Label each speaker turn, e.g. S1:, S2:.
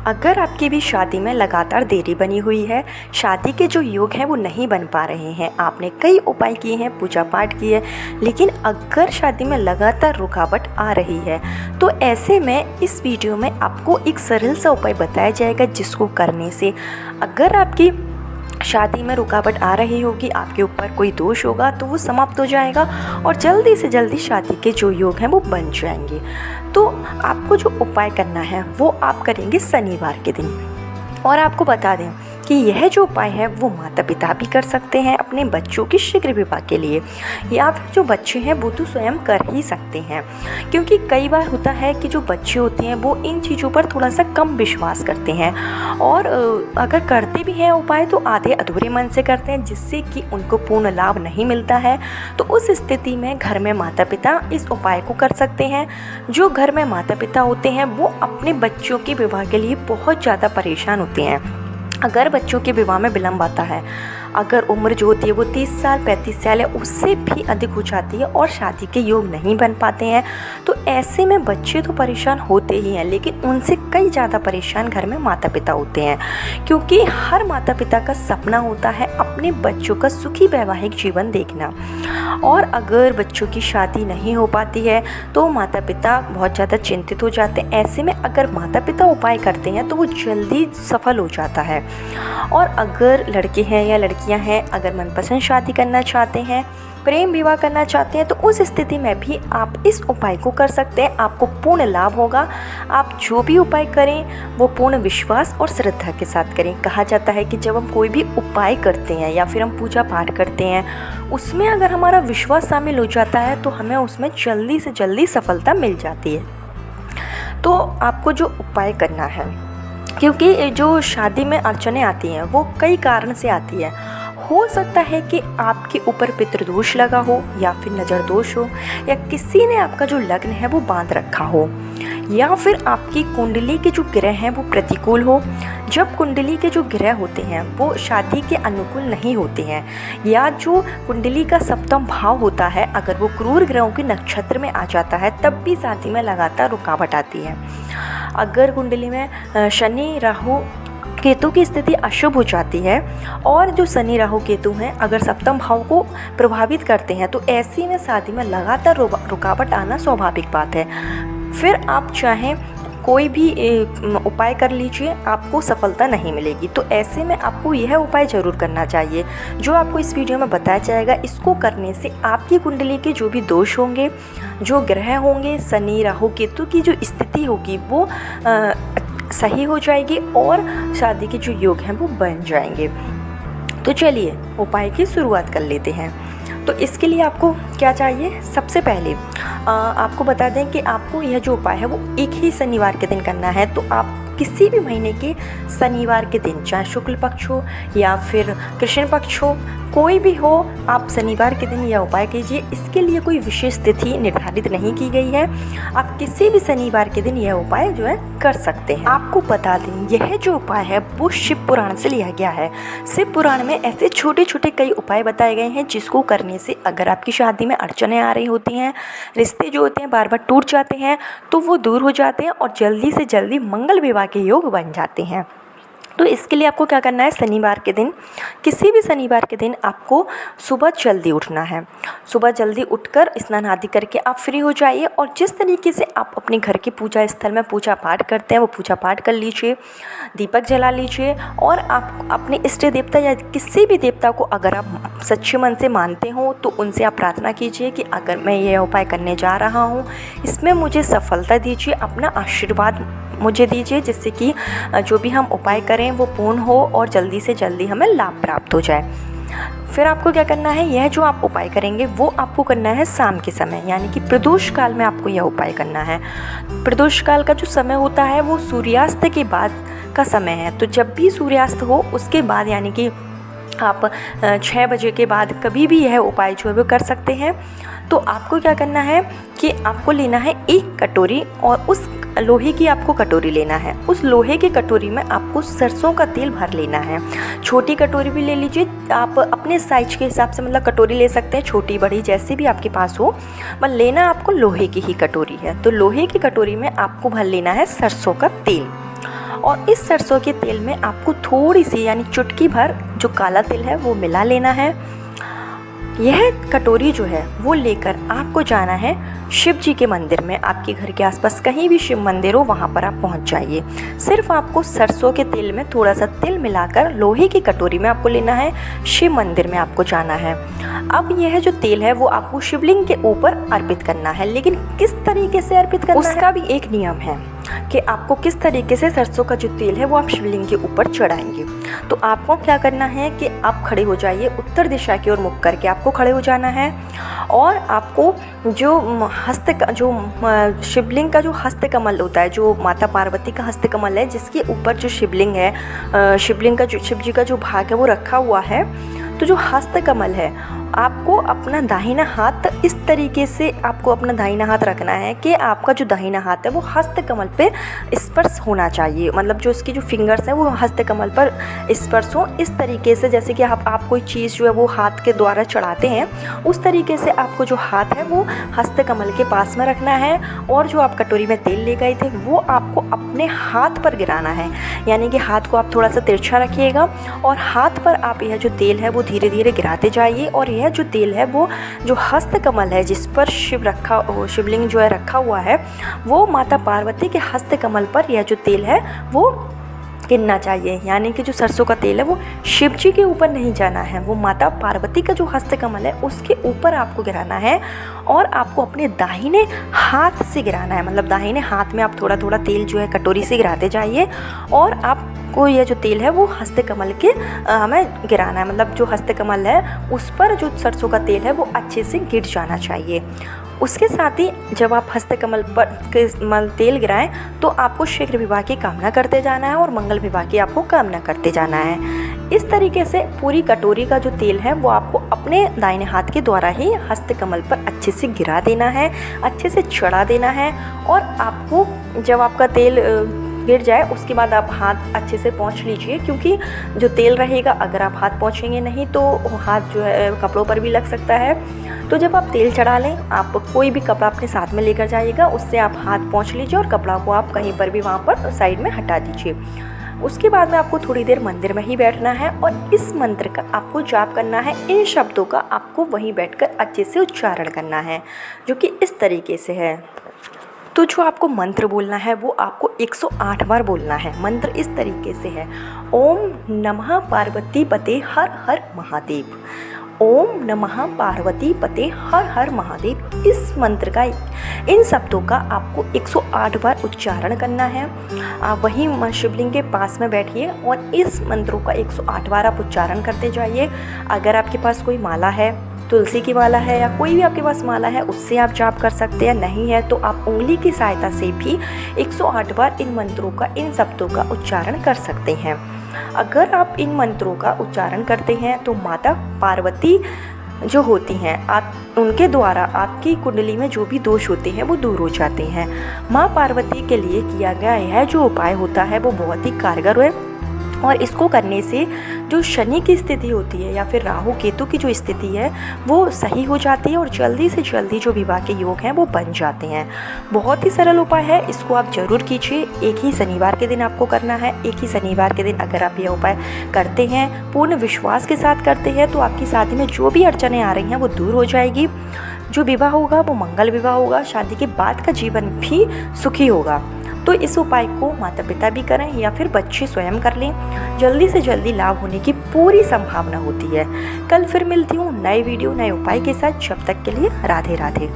S1: अगर आपकी भी शादी में लगातार देरी बनी हुई है, शादी के जो योग हैं वो नहीं बन पा रहे हैं, आपने कई उपाय किए हैं, पूजा पाठ की है, लेकिन अगर शादी में लगातार रुकावट आ रही है तो ऐसे में इस वीडियो में आपको एक सरल सा उपाय बताया जाएगा जिसको करने से अगर आपकी शादी में रुकावट आ रही होगी, आपके ऊपर कोई दोष होगा तो वो समाप्त हो जाएगा और जल्दी से जल्दी शादी के जो योग हैं वो बन जाएंगे। तो आपको जो उपाय करना है वो आप करेंगे शनिवार के दिन। और आपको बता दें कि यह जो उपाय है वो माता पिता भी कर सकते हैं अपने बच्चों के शीघ्र विवाह के लिए, या फिर जो बच्चे हैं वो तो स्वयं कर ही सकते हैं, क्योंकि कई बार होता है कि जो बच्चे होते हैं वो इन चीज़ों पर थोड़ा सा कम विश्वास करते हैं और अगर करते भी हैं उपाय तो आधे अधूरे मन से करते हैं जिससे कि उनको पूर्ण लाभ नहीं मिलता है। तो उस स्थिति में घर में माता पिता इस उपाय को कर सकते हैं। जो घर में माता पिता होते हैं वो अपने बच्चों के विवाह के लिए बहुत ज़्यादा परेशान होते हैं। अगर बच्चों के विवाह में विलम्ब आता है, अगर उम्र जो होती है वो 30 साल 35 साल है उससे भी अधिक हो जाती है और शादी के योग नहीं बन पाते हैं, तो ऐसे में बच्चे तो परेशान होते ही हैं, लेकिन उनसे कई ज़्यादा परेशान घर में माता पिता होते हैं, क्योंकि हर माता पिता का सपना होता है अपने बच्चों का सुखी वैवाहिक जीवन देखना। और अगर बच्चों की शादी नहीं हो पाती है तो माता पिता बहुत ज़्यादा चिंतित हो जाते हैं। ऐसे में अगर माता पिता उपाय करते हैं तो वो जल्दी सफल हो जाता है। और अगर लड़के हैं या लड़कियां हैं, अगर मनपसंद शादी करना चाहते हैं, प्रेम विवाह करना चाहते हैं, तो उस स्थिति में भी आप इस उपाय को कर सकते हैं। आपको पूर्ण लाभ होगा। आप जो भी उपाय करें वो पूर्ण विश्वास और श्रद्धा के साथ करें। कहा जाता है कि जब हम कोई भी उपाय करते हैं या फिर हम पूजा पाठ करते हैं उसमें अगर हमारा विश्वास शामिल हो जाता है तो हमें उसमें जल्दी से जल्दी सफलता मिल जाती है। तो आपको जो उपाय करना है, क्योंकि जो शादी में अड़चनें आती हैं वो कई कारण से आती है। हो सकता है कि आपके ऊपर पितृदोष लगा हो, या फिर नज़र दोष हो, या किसी ने आपका जो लग्न है वो बांध रखा हो, या फिर आपकी कुंडली के जो ग्रह हैं वो प्रतिकूल हो। जब कुंडली के जो ग्रह होते हैं वो शादी के अनुकूल नहीं होते हैं, या जो कुंडली का सप्तम भाव होता है अगर वो क्रूर ग्रहों के नक्षत्र में आ जाता है तब भी शादी में लगातार रुकावट आती है। अगर कुंडली में शनि राहु केतु की स्थिति अशुभ हो जाती है और जो शनि राहु केतु हैं अगर सप्तम भाव को प्रभावित करते हैं तो ऐसी में शादी में लगातार रुकावट आना स्वाभाविक बात है। फिर आप चाहें कोई भी उपाय कर लीजिए, आपको सफलता नहीं मिलेगी। तो ऐसे में आपको यह उपाय ज़रूर करना चाहिए जो आपको इस वीडियो में बताया जाएगा। इसको करने से आपकी कुंडली के जो भी दोष होंगे, जो ग्रह होंगे, शनि राहु केतु की जो स्थिति होगी वो सही हो जाएगी और शादी के जो योग हैं वो बन जाएंगे। तो चलिए उपाय की शुरुआत कर लेते हैं। तो इसके लिए आपको क्या चाहिए, सबसे पहले आपको बता दें कि आपको यह जो उपाय है वो एक ही शनिवार के दिन करना है। तो आप किसी भी महीने के शनिवार के दिन, चाहे शुक्ल पक्ष हो या फिर कृष्ण पक्ष हो, कोई भी हो, आप शनिवार के दिन यह उपाय कीजिए। इसके लिए कोई विशेष तिथि निर्धारित नहीं की गई है, आप किसी भी शनिवार के दिन यह उपाय जो है कर सकते हैं। आपको बता दें यह जो उपाय है वो शिव पुराण से लिया गया है। शिव पुराण में ऐसे छोटे छोटे कई उपाय बताए गए हैं जिसको करने से अगर आपकी शादी में अड़चनें आ रही होती हैं, रिश्ते जो होते हैं बार बार टूट जाते हैं, तो वो दूर हो जाते हैं और जल्दी से जल्दी मंगल विवाह के योग बन जाते हैं। तो इसके लिए आपको क्या करना है, शनिवार के दिन, किसी भी शनिवार के दिन आपको सुबह जल्दी उठना है। सुबह जल्दी उठकर स्नान आदि करके आप फ्री हो जाइए और जिस तरीके से आप अपने घर के पूजा स्थल में पूजा पाठ करते हैं वो पूजा पाठ कर लीजिए, दीपक जला लीजिए और आप अपने इष्ट देवता या किसी भी देवता को अगर आप सच्चे मन से मानते हो तो उनसे आप प्रार्थना कीजिए कि अगर मैं ये उपाय करने जा रहा हूँ इसमें मुझे सफलता दीजिए, अपना आशीर्वाद मुझे दीजिए, जिससे कि जो भी हम उपाय करें वो पूर्ण हो और जल्दी से जल्दी हमें लाभ प्राप्त हो जाए। फिर आपको क्या करना है, यह जो आप उपाय करेंगे वो आपको करना है शाम के समय, यानी कि प्रदोष काल में आपको यह उपाय करना है। प्रदोष काल का जो समय होता है वो सूर्यास्त के बाद का समय है। तो जब भी सूर्यास्त हो उसके बाद, यानी कि आप 6 बजे के बाद कभी भी यह उपाय जो है वो कर सकते हैं। तो आपको क्या करना है कि आपको लेना है एक कटोरी और उस लोहे की आपको कटोरी लेना है। उस लोहे की कटोरी में आपको सरसों का तेल भर लेना है। छोटी कटोरी भी ले लीजिए, आप अपने साइज के हिसाब से मतलब कटोरी ले सकते हैं, छोटी बड़ी जैसी भी आपके पास हो, पर लेना आपको लोहे की ही कटोरी है। तो लोहे की कटोरी में आपको भर लेना है सरसों का तेल और इस सरसों के तेल में आपको थोड़ी सी यानी चुटकी भर जो काला तिल है वो मिला लेना है। यह कटोरी जो है वो लेकर आपको जाना है शिव जी के मंदिर में। आपके घर के आसपास कहीं भी शिव मंदिर हो वहाँ पर आप पहुँच जाइए। सिर्फ आपको सरसों के तेल में थोड़ा सा तिल मिलाकर लोहे की कटोरी में आपको लेना है, शिव मंदिर में आपको जाना है। अब यह जो तेल है वो आपको शिवलिंग के ऊपर अर्पित करना है, लेकिन किस तरीके से अर्पित करना है उसका भी एक नियम है कि आपको किस तरीके से सरसों का जो तेल है वो आप शिवलिंग के ऊपर चढ़ाएंगे। तो आपको क्या करना है कि आप खड़े हो जाइए, उत्तर दिशा की ओर मुख करके आपको खड़े हो जाना है। और आपको जो शिवलिंग का जो हस्तकमल होता है, जो माता पार्वती का हस्तकमल है जिसके ऊपर जो शिवलिंग है, शिवलिंग का जो शिव जी का जो भाग है वो रखा हुआ है, तो जो हस्तकमल है आपको अपना दाहिना हाथ इस तरीके से आपको अपना दाहिना हाथ रखना है कि आपका जो दाहिना हाथ है वो हस्तकमल पे स्पर्श होना चाहिए। मतलब जो उसकी जो फिंगर्स हैं वो हस्तकमल पर स्पर्श हो, इस तरीके से जैसे कि आप कोई चीज़ जो है वो हाथ के द्वारा चढ़ाते हैं उस तरीके से आपको जो हाथ है वो हस्तकमल के पास में रखना है। और जो आप कटोरी में तेल ले गए थे वो आपको अपने हाथ पर गिराना है, यानी कि हाथ को आप थोड़ा सा तिरछा रखिएगा और हाथ पर आप यह जो तेल है वो धीरे धीरे गिराते जाइए। और यह जो तेल है वो जो हस्तकमल है जिस पर शिवलिंग जो है रखा हुआ है वो माता पार्वती के हस्तकमल पर यह जो तेल है वो गिरना चाहिए। यानी कि जो सरसों का तेल है वो शिव जी के ऊपर नहीं जाना है, वो माता पार्वती का जो हस्तकमल है उसके ऊपर आपको गिराना है। और आपको अपने दाहिने हाथ से गिराना है, मतलब दाहिने हाथ में आप थोड़ा थोड़ा तेल जो है कटोरी से गिराते जाइए। और आपको यह जो तेल है वो हस्तकमल के हमें गिराना है, मतलब जो हस्तकमल है उस पर जो सरसों का तेल है वो अच्छे से गिर जाना चाहिए। उसके साथ ही जब आप हस्तकमल पर तेल गिराएं तो आपको शीघ्र विवाह की कामना करते जाना है और मंगल विवाह की आपको कामना करते जाना है। इस तरीके से पूरी कटोरी का जो तेल है वो आपको अपने दाहिने हाथ के द्वारा ही हस्तकमल पर अच्छे से गिरा देना है, अच्छे से चढ़ा देना है। और आपको जब आपका तेल गिर जाए उसके बाद आप हाथ अच्छे से पोंछ लीजिए, क्योंकि जो तेल रहेगा अगर आप हाथ पोंछेंगे नहीं तो हाथ जो है कपड़ों पर भी लग सकता है। तो जब आप तेल चढ़ा लें आप कोई भी कपड़ा अपने साथ में लेकर जाइएगा, उससे आप हाथ पोंछ लीजिए और कपड़ा को आप कहीं पर भी वहाँ पर साइड में हटा दीजिए। उसके बाद में आपको थोड़ी देर मंदिर में ही बैठना है और इस मंत्र का आपको जाप करना है। इन शब्दों का आपको वहीं बैठकर अच्छे से उच्चारण करना है, जो कि इस तरीके से है। तो जो आपको मंत्र बोलना है वो आपको 108 बार बोलना है। मंत्र इस तरीके से है, ओम नमः पार्वती पते हर हर महादेव। ओम नमः पार्वती पते हर हर महादेव। इस मंत्र का इन शब्दों का आपको 108 बार उच्चारण करना है। आप वहीं शिवलिंग के पास में बैठिए और इस मंत्रों का 108 बार आप उच्चारण करते जाइए। अगर आपके पास कोई माला है, तुलसी की माला है या कोई भी आपके पास माला है उससे आप जाप कर सकते हैं, नहीं है तो आप उंगली की सहायता से भी 108 बार इन मंत्रों का, इन शब्दों का उच्चारण कर सकते हैं। अगर आप इन मंत्रों का उच्चारण करते हैं तो माता पार्वती जो होती हैं आप उनके द्वारा आपकी कुंडली में जो भी दोष होते हैं वो दूर हो जाते हैं। माँ पार्वती के लिए किया गया यह जो उपाय होता है वो बहुत ही कारगर है और इसको करने से जो शनि की स्थिति होती है या फिर राहु केतु की जो स्थिति है वो सही हो जाती है और जल्दी से जल्दी जो विवाह के योग हैं वो बन जाते हैं। बहुत ही सरल उपाय है, इसको आप ज़रूर कीजिए। एक ही शनिवार के दिन आपको करना है। एक ही शनिवार के दिन अगर आप यह उपाय करते हैं, पूर्ण विश्वास के साथ करते हैं, तो आपकी शादी में जो भी अड़चनें आ रही हैं वो दूर हो जाएगी। जो विवाह होगा वो मंगल विवाह होगा, शादी के बाद का जीवन भी सुखी होगा। तो इस उपाय को माता पिता भी करें या फिर बच्चे स्वयं कर लें, जल्दी से जल्दी लाभ होने की पूरी संभावना होती है। कल फिर मिलती हूँ नए वीडियो नए उपाय के साथ। जब तक के लिए राधे राधे।